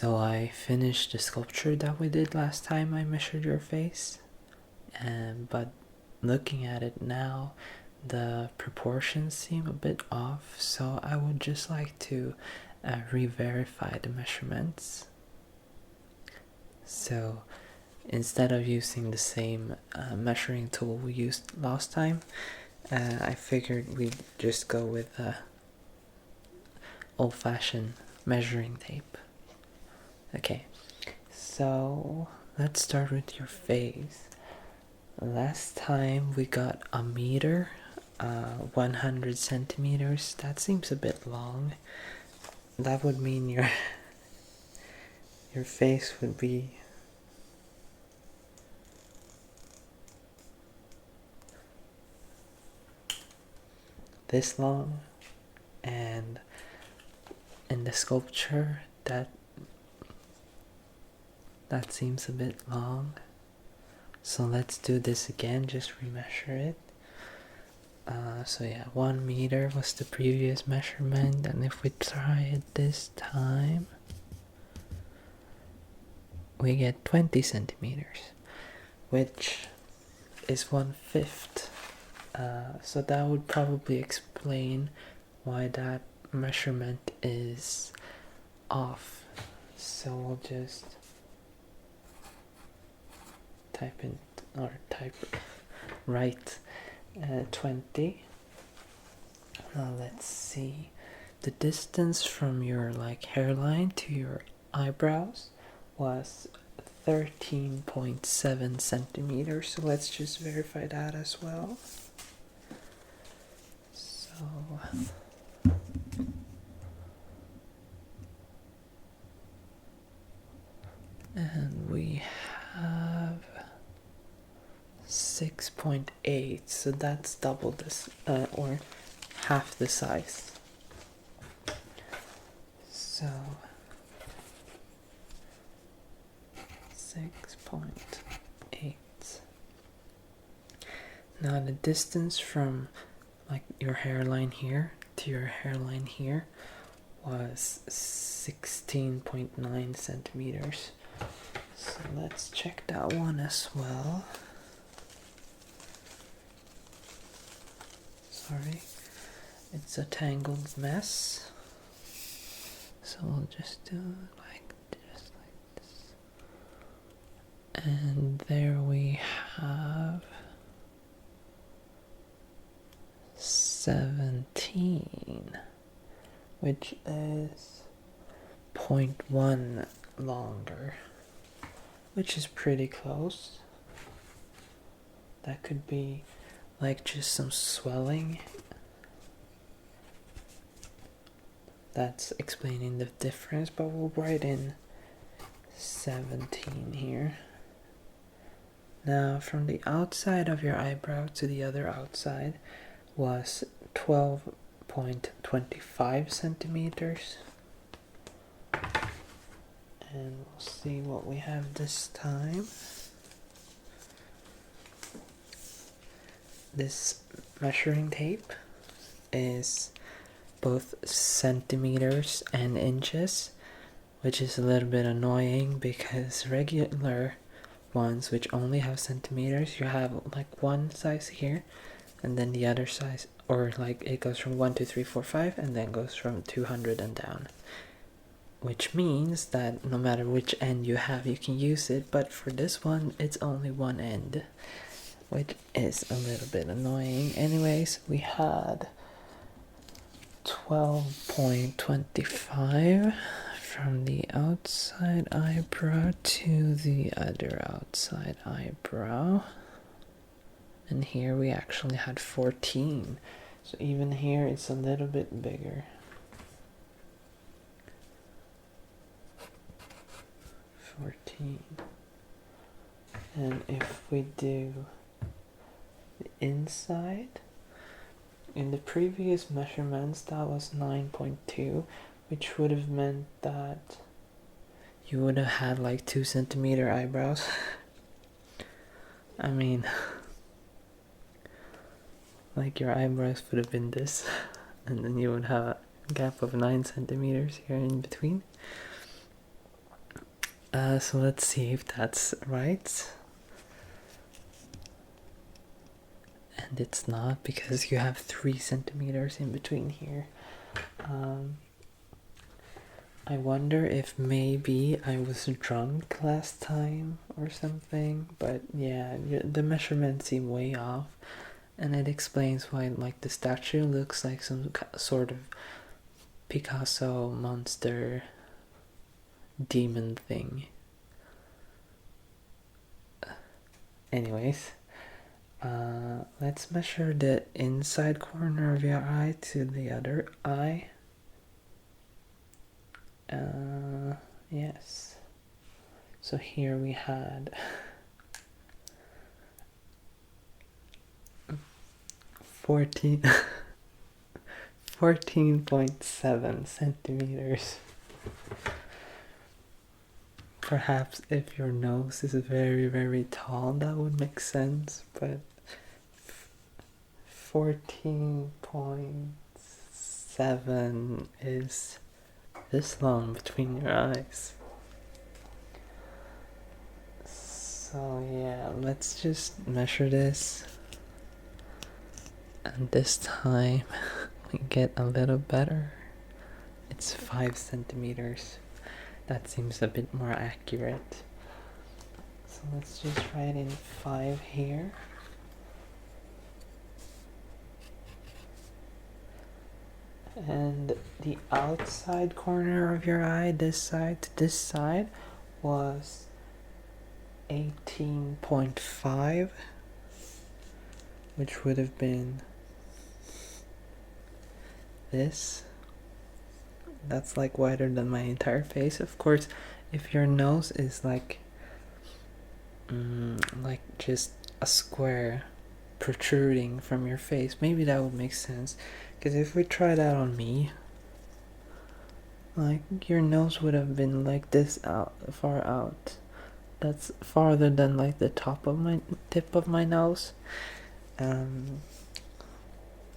So I finished the sculpture that we did last time I measured your face, but looking at it now, the proportions seem a bit off, so I would just like to re-verify the measurements. So instead of using the same measuring tool we used last time, I figured we'd just go with old-fashioned measuring tape. Okay, so let's start with your face. Last time we got a meter, 100 centimeters. That seems a bit long. That would mean your face would be this long, and in the sculpture that seems a bit long. So let's do this again, just remeasure it. So yeah, 1 meter was the previous measurement, and if we try it this time, we get 20 centimeters, which is 1/5. So that would probably explain why that measurement is off. So we'll just write 20. Now let's see, the distance from your hairline to your eyebrows was 13.7 centimeters. So let's just verify that as well. So and we have 6.8, so that's double this, or half the size. So 6.8. Now the distance from your hairline here to your hairline here was 16.9 centimeters. So let's check that one as well. Sorry, it's a tangled mess. So we'll just do it like this. And there we have 17, which is 0.1 longer, which is pretty close. That could be just some swelling. That's explaining the difference, but we'll write in 17 here. Now from the outside of your eyebrow to the other outside was 12.25 centimeters. And we'll see what we have this time. This measuring tape is both centimeters and inches, which is a little bit annoying because regular ones which only have centimeters, you have one size here and then the other size, or it goes from 1, 2, 3, 4, 5 and then goes from 200 and down, which means that no matter which end you have you can use it, but for this one it's only one end, which is a little bit annoying. Anyways, we had 12.25 from the outside eyebrow to the other outside eyebrow, and here we actually had 14, so even here it's a little bit bigger. 14. And if we do the inside, in the previous measurements that was 9.2, which would have meant that you would have had 2 centimeter eyebrows. I mean, your eyebrows would have been this, and then you would have a gap of 9 centimeters here in between. So let's see if that's right. And it's not, because you have 3 centimeters in between here. I wonder if maybe I was drunk last time or something, but yeah, the measurements seem way off, and it explains why like the statue looks like some sort of Picasso monster demon thing. Anyways, let's measure the inside corner of your eye to the other eye. Yes. So here we had 14.7 centimeters. Perhaps if your nose is very, very tall, that would make sense, but 14.7 is this long between your eyes. So yeah, let's just measure this. And this time we get a little better. It's 5 centimeters. That seems a bit more accurate. So let's just write in 5 here. And the outside corner of your eye, this side to this side, was 18.5, which would have been this. That's like wider than my entire face. Of course, if your nose is like just a square protruding from your face, maybe that would make sense. Because if we try that on me, like your nose would have been like this out, far out. That's farther than like the tip of my nose.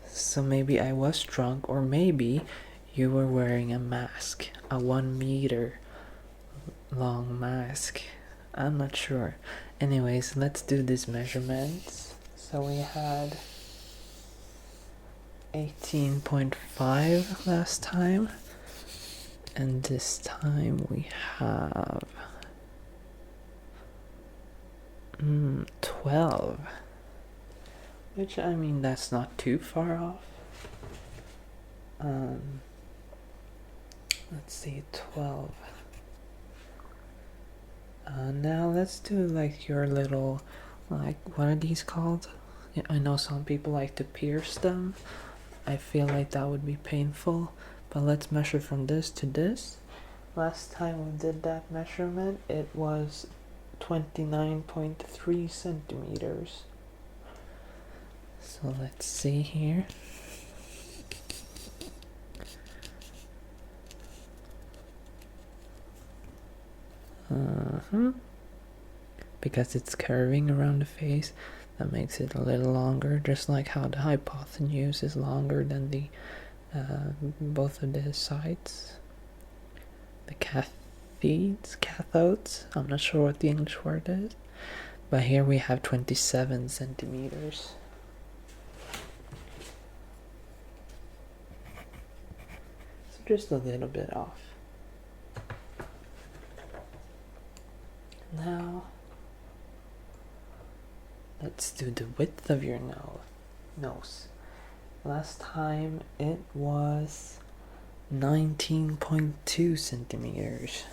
So maybe I was drunk, or maybe you were wearing a mask, a 1 meter long mask. I'm not sure. Anyways, let's do these measurements. So we had 18.5 last time, and this time we have 12, which, I mean, that's not too far off. Let's see, 12. Now let's do like your little, like, what are these called? Yeah, I know some people like to pierce them. I feel like that would be painful, but let's measure from this to this. Last time we did that measurement, it was 29.3 centimeters. So let's see here. Because it's curving around the face, that makes it a little longer, just like how the hypotenuse is longer than the both of the sides. The cathodes, I'm not sure what the English word is, but here we have 27 centimeters. So just a little bit off. Now let's do the width of your nose. Last time it was 19.2 centimeters.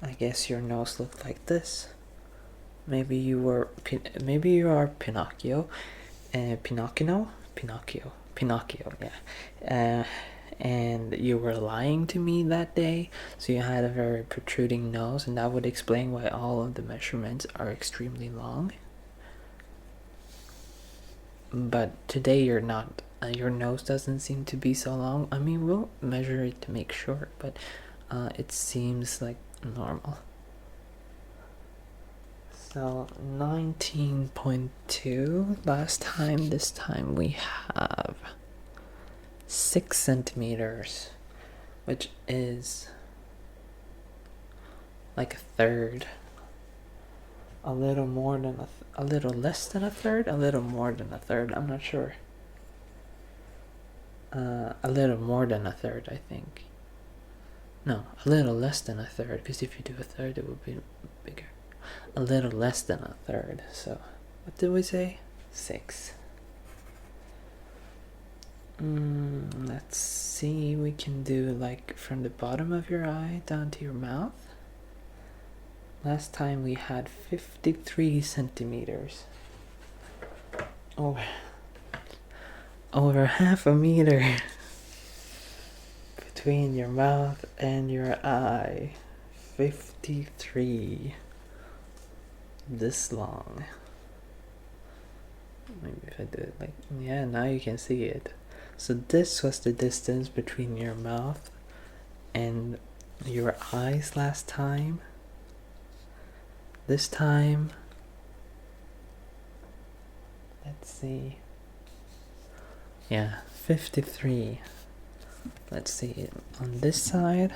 I guess your nose looked like this. Maybe you are Pinocchio, yeah. And you were lying to me that day, so you had a very protruding nose, and that would explain why all of the measurements are extremely long. But today you're not. Your nose doesn't seem to be so long. I mean, we'll measure it to make sure, but it seems like normal. So 19.2 last time. This time we have 6 centimeters, which is like a third. A little more than a little less than a third, a little more than a third, I'm not sure. A little more than a third, I think. No, a little less than a third, because if you do a third, it would be bigger. A little less than a third, so what did we say? 6. Let's see, we can do like from the bottom of your eye down to your mouth. Last time we had 53 centimeters. Over half a meter between your mouth and your eye. 53. This long. Maybe if I do it like, yeah, now you can see it. So this was the distance between your mouth and your eyes last time. This time, let's see. Yeah, 53. Let's see, on this side,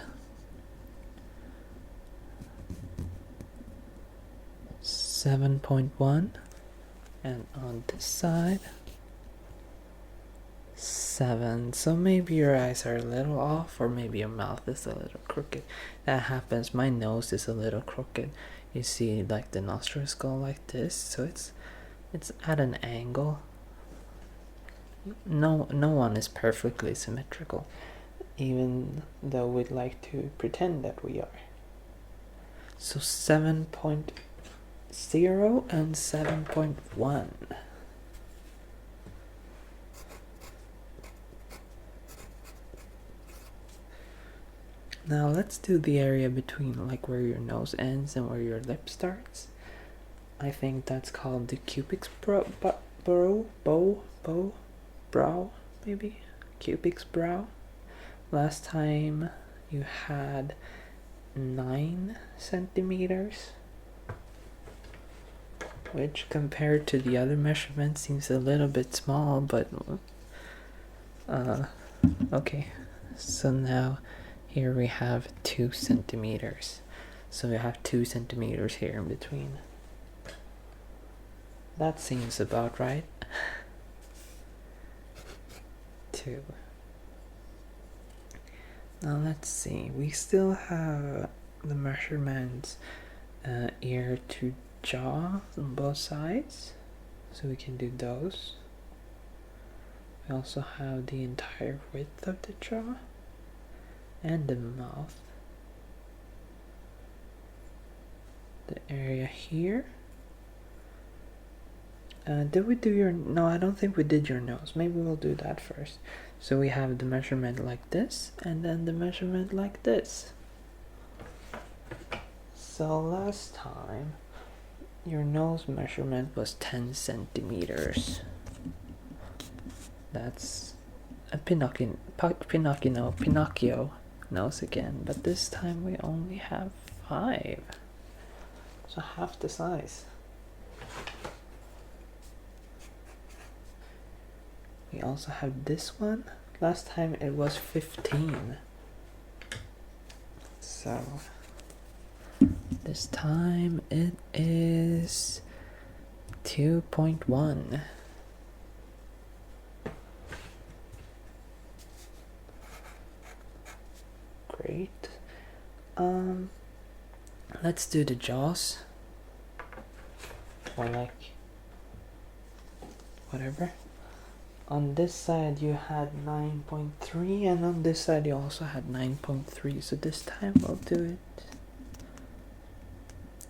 7.1, and on this side, 7. So maybe your eyes are a little off, or maybe your mouth is a little crooked. That happens. My nose is a little crooked. You see, like the nostrils go like this, so it's at an angle. No one is perfectly symmetrical, even though we'd like to pretend that we are. So 7.0 and 7.1. Now let's do the area between, like where your nose ends and where your lip starts. I think that's called the cupid's brow, maybe? Cupid's brow. Last time you had 9 centimeters, which compared to the other measurement seems a little bit small, but okay. So now here we have 2 centimeters. So we have 2 centimeters here in between. That seems about right. 2. Now let's see. We still have the measurements ear to jaw on both sides. So we can do those. We also have the entire width of the jaw and the mouth. The area here. Did we do your... No, I don't think we did your nose. Maybe we'll do that first. So we have the measurement like this, and then the measurement like this. So last time, your nose measurement was 10 centimeters. That's a Pinocchio nose again, but this time we only have 5. So half the size. We also have this one. Last time it was 15. So this time it is 2.1. Great. Let's do the jaws. Or like whatever. On this side you had 9.3, and on this side you also had 9.3. So this time we'll do it.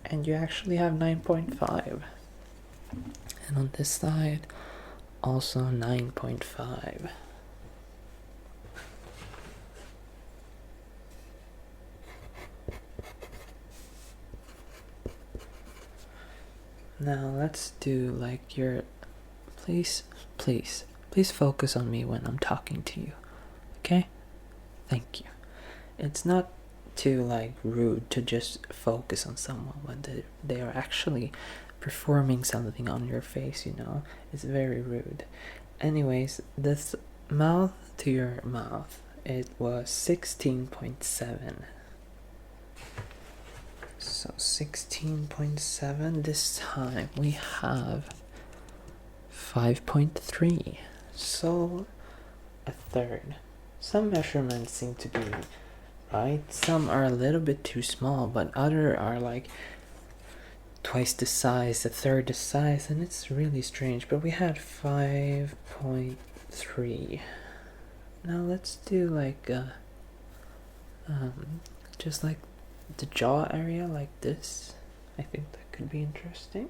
And you actually have 9.5. And on this side also 9.5. Now let's do like your... Please focus on me when I'm talking to you, okay? Thank you. It's not too like rude to just focus on someone when they are actually performing something on your face, you know? It's very rude. Anyways, this mouth to your mouth, it was 16.7. So 16.7. This time we have 5.3. So a third. Some measurements seem to be right. Some are a little bit too small, but other are like twice the size, a third the size, and it's really strange. But we had 5.3. Now let's do like just like the jaw area, like this. I think that could be interesting.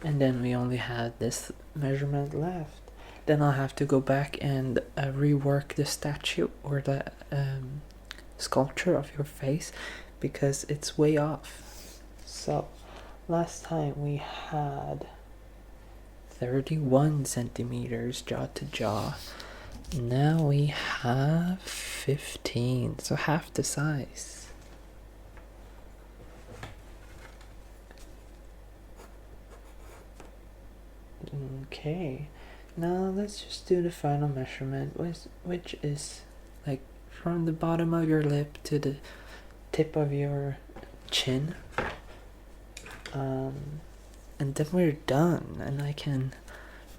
And then we only had this measurement left. Then I'll have to go back and rework the statue or the sculpture of your face because it's way off. So last time we had 31 centimeters jaw to jaw. Now we have 15, so half the size. Okay, now let's just do the final measurement, which is like from the bottom of your lip to the tip of your chin. And then we're done, and I can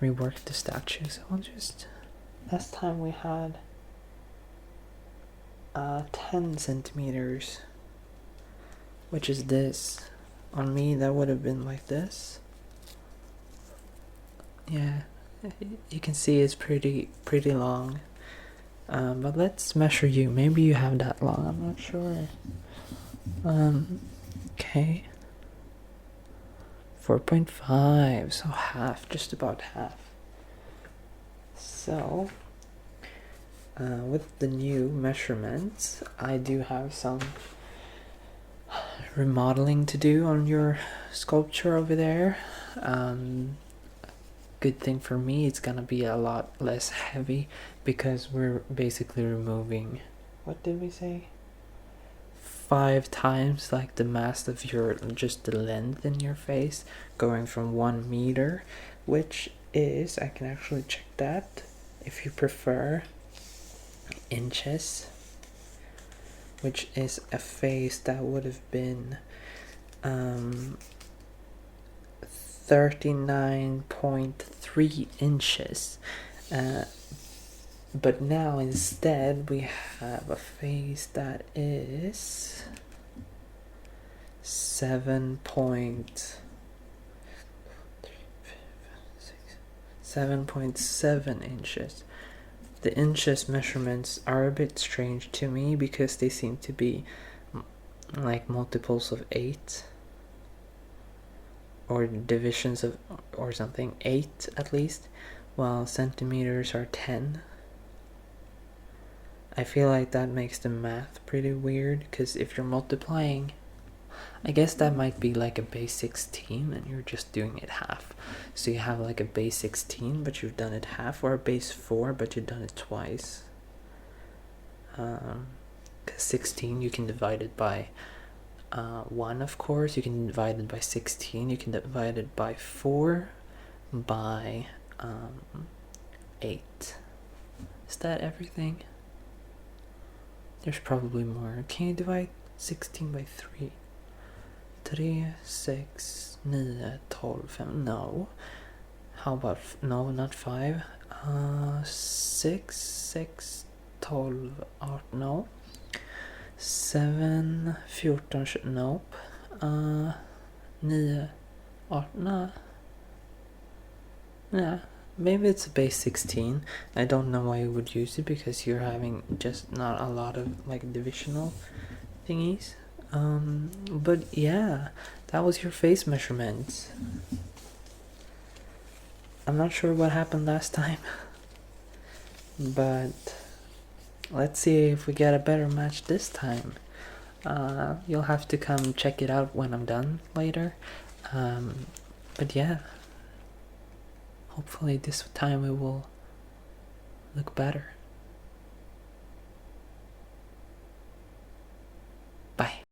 rework the statue. So I'll just... Last time we had 10 centimeters, which is this. On me, that would have been like this. Yeah, you can see it's pretty long. But let's measure you. Maybe you have that long. I'm not sure. Okay. 4.5, so half, just about half. So, with the new measurements, I do have some remodeling to do on your sculpture over there. Good thing for me, it's gonna be a lot less heavy because we're basically removing, what did we say? 5 times like the mass of your, just the length in your face, going from 1 meter, which is, I can actually check that if you prefer, inches, which is a face that would have been 39.3 inches. But now instead we have a face that is 7.7 inches. The inches measurements are a bit strange to me because they seem to be like multiples of 8 or divisions of or something, 8 at least, while centimeters are 10. I feel like that makes the math pretty weird because if you're multiplying, I guess that might be like a base 16 and you're just doing it half. So you have like a base 16 but you've done it half, or a base 4 but you've done it twice. Because 16 you can divide it by 1, of course. You can divide it by 16. You can divide it by 4, by 8. Is that everything? There's probably more. Can you divide 16 by 3? 3, 6, 9, 12, 5. No. How about, no, not 5. 6, 6, 12, 8, no. 7, 14, nope. 9, 8, no. Yeah, maybe it's a base 16. I don't know why you would use it because you're having just not a lot of like divisional thingies. But yeah, that was your face measurements. I'm not sure what happened last time, but let's see if we get a better match this time. You'll have to come check it out when I'm done later. But yeah, hopefully this time it will look better. Bye.